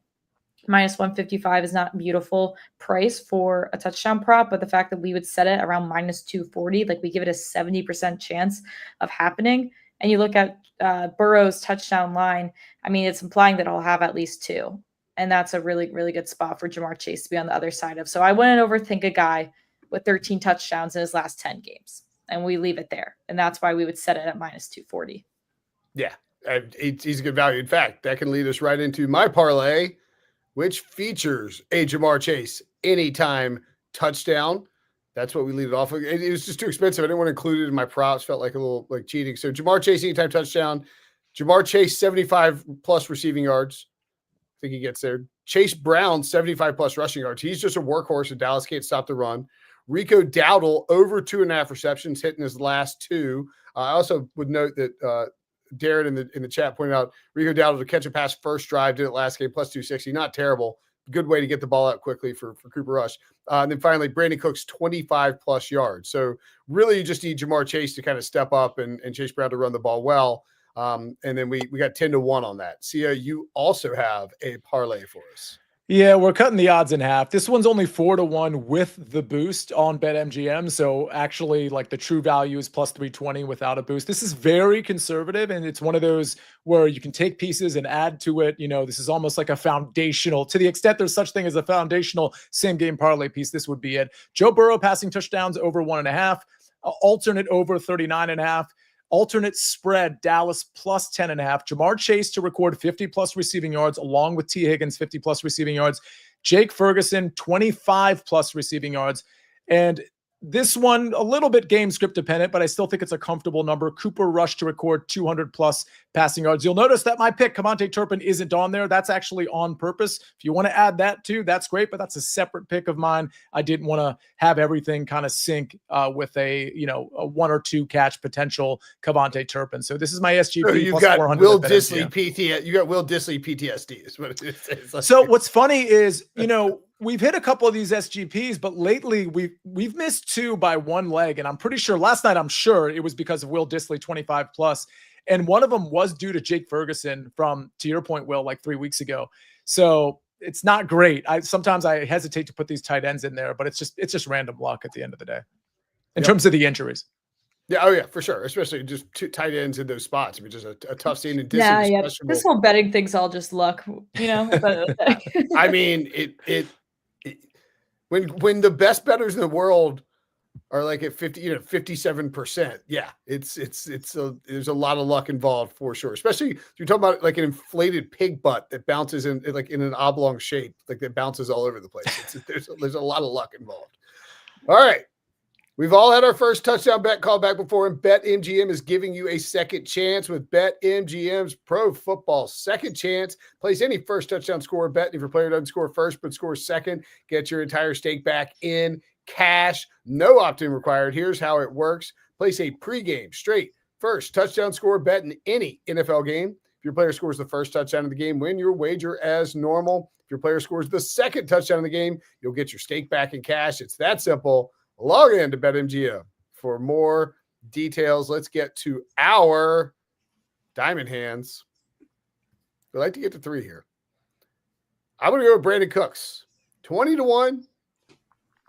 S2: minus 155 is not beautiful price for a touchdown prop, but the fact that we would set it around minus 240, like we give it a 70% chance of happening. And you look at Burrow's touchdown line, I mean, it's implying that I'll have at least 2. And that's a really, really good spot for Jamar Chase to be on the other side of. So I wouldn't overthink a guy with 13 touchdowns in his last 10 games. And we leave it there. And that's why we would set it at minus 240.
S5: Yeah, he's a good value. In fact, that can lead us right into my parlay, which features a Jamar Chase anytime touchdown. That's what we lead it off with. It was just too expensive. I didn't want to include it in my props. Felt like a little like cheating. So Jamar Chase anytime touchdown. Jamar Chase 75 plus receiving yards. I think he gets there. Chase Brown 75 plus rushing yards. He's just a workhorse, and Dallas can't stop the run. Rico Dowdle over 2.5 receptions, hitting his last 2. I also would note that Darren in the chat pointed out Rico Dowdle to catch a pass first drive, did it last game, plus 260. Not terrible. Good way to get the ball out quickly for Cooper Rush. And then finally, Brandon Cooks 25 plus yards. So really you just need Jamar Chase to kind of step up and Chase Brown to run the ball well. And then we got 10-1 on that. Sia, you also have a parlay for us.
S3: Yeah, we're cutting the odds in half. This one's only 4-1 with the boost on BetMGM. So actually, like the true value is plus 320 without a boost. This is very conservative, and it's one of those where you can take pieces and add to it. This is almost like a foundational, to the extent there's such thing as a foundational same game parlay piece. This would be it. Joe Burrow passing touchdowns over 1.5, alternate over 39.5. Alternate spread, Dallas plus 10.5. Jamar Chase to record 50 plus receiving yards, along with T. Higgins, 50 plus receiving yards. Jake Ferguson, 25 plus receiving yards. And this one, a little bit game script dependent, but I still think it's a comfortable number. Cooper Rush to record 200 plus passing yards. You'll notice that my pick, Cavante Turpin, isn't on there. That's actually on purpose. If you want to add that too, that's great, but that's a separate pick of mine. I didn't want to have everything kind of sync with a 1 or 2 catch potential Cavante Turpin. So this is my SGP.
S5: So you've got Will Dissly PTSD. You got Will Dissly PTSD is what it is. Like,
S3: so what's funny is, we've hit a couple of these SGPs, but lately we've missed 2 by 1 leg. And I'm pretty sure last night, it was because of Will Dissly 25 plus. And one of them was due to Jake Ferguson from, to your point, Will, like 3 weeks ago. So it's not great. Sometimes I hesitate to put these tight ends in there, but it's just random luck at the end of the day in terms of the injuries.
S5: Yeah. Oh yeah, for sure. Especially just 2 tight ends in those spots. I mean, just a tough scene. And
S2: yeah. This whole betting thing's all just luck, But,
S5: I mean, when the best bettors in the world are like at 57%. Yeah, there's a lot of luck involved for sure. Especially if you're talking about like an inflated pig butt that bounces in like in an oblong shape, like that bounces all over the place. There's a lot of luck involved. All right. We've all had our first touchdown bet call back before, and BetMGM is giving you a second chance with BetMGM's Pro Football Second Chance. Place any first touchdown score bet. If your player doesn't score first but scores second, get your entire stake back in cash. No opt-in required. Here's how it works. Place a pregame straight first touchdown score bet in any NFL game. If your player scores the first touchdown of the game, win your wager as normal. If your player scores the second touchdown of the game, you'll get your stake back in cash. It's that simple. Log in to BetMGM for more details. Let's get to our diamond hands. We'd like to get to 3 here. I'm going to go with Brandon Cooks. 20-1.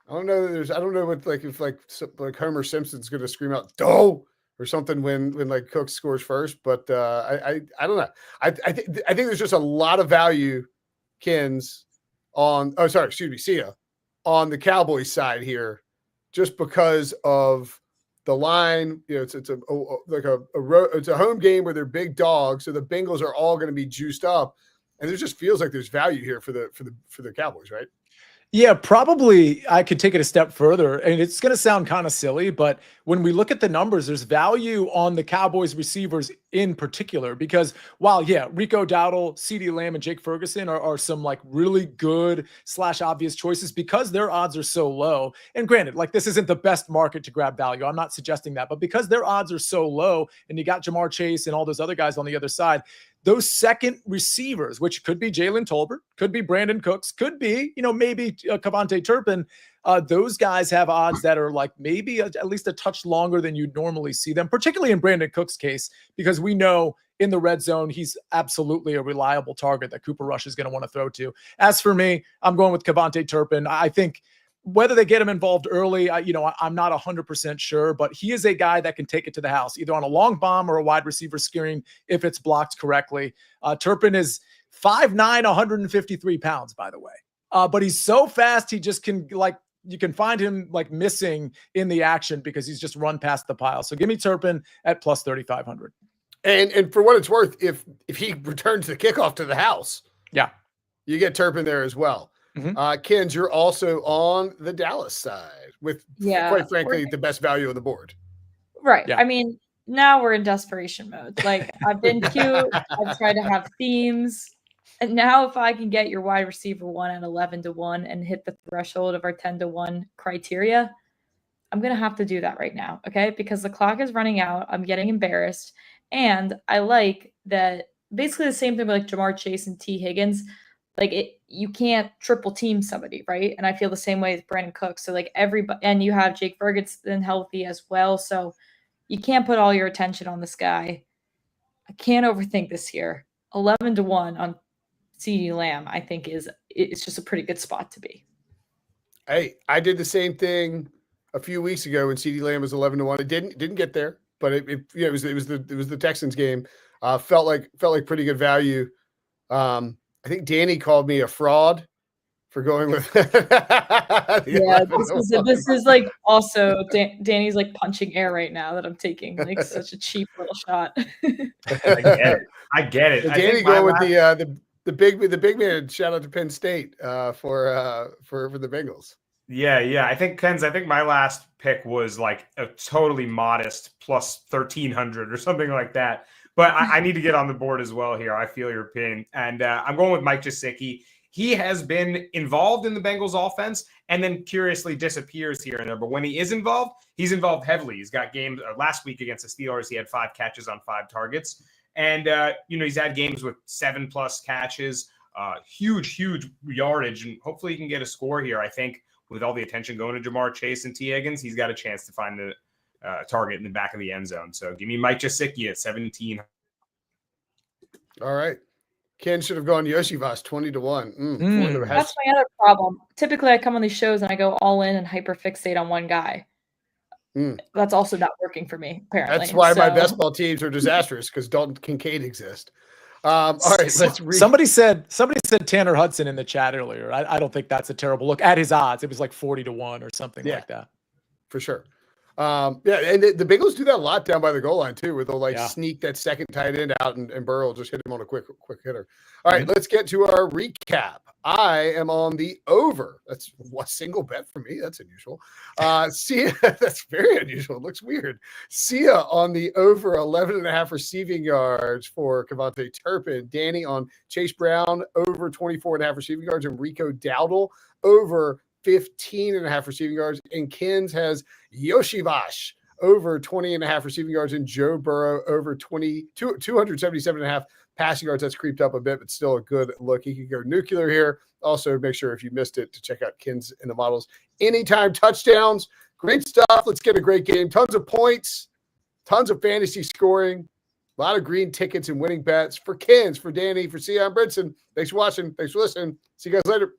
S5: I don't know what if Homer Simpson's going to scream out "Doe" or something when like Cooks scores first, but I don't know. I think there's just a lot of value, Sia, on the Cowboys side here. Just because of the line, it's a home game where they're big dogs, so the Bengals are all going to be juiced up, and there just feels like there's value here for the Cowboys, right?
S3: Yeah, probably I could take it a step further, and it's going to sound kind of silly, but when we look at the numbers, there's value on the Cowboys receivers in particular, because while, Rico Dowdle, CeeDee Lamb, and Jake Ferguson are some like really good / obvious choices because their odds are so low. And granted, like this isn't the best market to grab value. I'm not suggesting that, but because their odds are so low and you got Jamar Chase and all those other guys on the other side, those second receivers, which could be Jalen Tolbert, could be Brandon Cooks, could be, maybe Kevontae Turpin. Those guys have odds that are like maybe at least a touch longer than you'd normally see them, particularly in Brandon Cooks' case, because we know in the red zone, he's absolutely a reliable target that Cooper Rush is going to want to throw to. As for me, I'm going with Kevontae Turpin. I think whether they get him involved early, I'm not 100% sure, but he is a guy that can take it to the house, either on a long bomb or a wide receiver screen if it's blocked correctly. Turpin is 5'9", 153 pounds, by the way. But he's so fast, he just can, you can find him missing in the action because he's just run past the pile. So give me Turpin at plus 3,500.
S5: And for what it's worth, if he returns the kickoff to the house, you get Turpin there as well. Kens, you're also on the Dallas side with, quite frankly, the best value on the board.
S2: Right. Yeah. I mean, now we're in desperation mode. I've been cute. I've tried to have themes. And now if I can get your wide receiver one at 11-1 and hit the threshold of our 10-1 criteria, I'm going to have to do that right now. Okay. Because the clock is running out. I'm getting embarrassed. And I like that basically the same thing with Jamar Chase and T. Higgins. You can't triple team somebody, right? And I feel the same way with Brandon Cooks. So everybody, and you have Jake Ferguson healthy as well. So you can't put all your attention on this guy. I can't overthink this here. 11-1 on CeeDee Lamb, I think it's just a pretty good spot to be.
S5: Hey, I did the same thing a few weeks ago when CeeDee Lamb was 11-1. It didn't get there, but it was the Texans game. Felt like pretty good value. I think Danny called me a fraud for going with.
S2: This is also Danny's punching air right now that I'm taking such a cheap little shot.
S4: I get it.
S5: Danny going with the big man. Shout out to Penn State for the Bengals.
S4: Yeah. I think my last pick was a totally modest plus 1,300 or something like that. But I need to get on the board as well here. I feel your pain. And I'm going with Mike Gesicki. He has been involved in the Bengals offense and then curiously disappears here and there. But when he is involved, he's involved heavily. He's got games last week against the Steelers. He had 5 catches on 5 targets. And, he's had games with 7+ catches, huge yardage. And hopefully he can get a score here. I think with all the attention going to Jamar Chase and T. Higgins, he's got a chance to find the target in the back of the end zone. So give me Mike Gesicki at 17.
S5: All right. Ken should have gone Yoshivas 20-1.
S2: That's my other problem. Typically I come on these shows and I go all in and hyper fixate on one guy. That's also not working for me, apparently.
S5: That's why my best ball teams are disastrous, because Dalton Kincaid exists. All right, let's read.
S3: Somebody said Tanner Hudson in the chat earlier. I don't think that's a terrible look at his odds. It was 40-1 or something like that.
S5: For sure. And the Bengals do that a lot down by the goal line too, where they'll sneak that second tight end out and Burrow will just hit him on a quick hitter. All right, let's get to our recap. I am on the over. That's a single bet for me. That's unusual. Sia, that's very unusual. It looks weird. Sia on the over 11.5 receiving yards for Kevontae Turpin. Danny on Chase Brown over 24.5 receiving yards, and Rico Dowdle over 15.5 receiving yards. And Kens has Yoshivas over 20.5 receiving yards, and Joe Burrow over 277.5 passing yards. That's creeped up a bit, but still a good look. He could go nuclear here. Also, make sure if you missed it to check out Kens in the models. Anytime touchdowns. Great stuff. Let's get a great game. Tons of points, tons of fantasy scoring, a lot of green tickets and winning bets for Kens, for Danny, for Sia. I'm Brinson. Thanks for watching. Thanks for listening. See you guys later.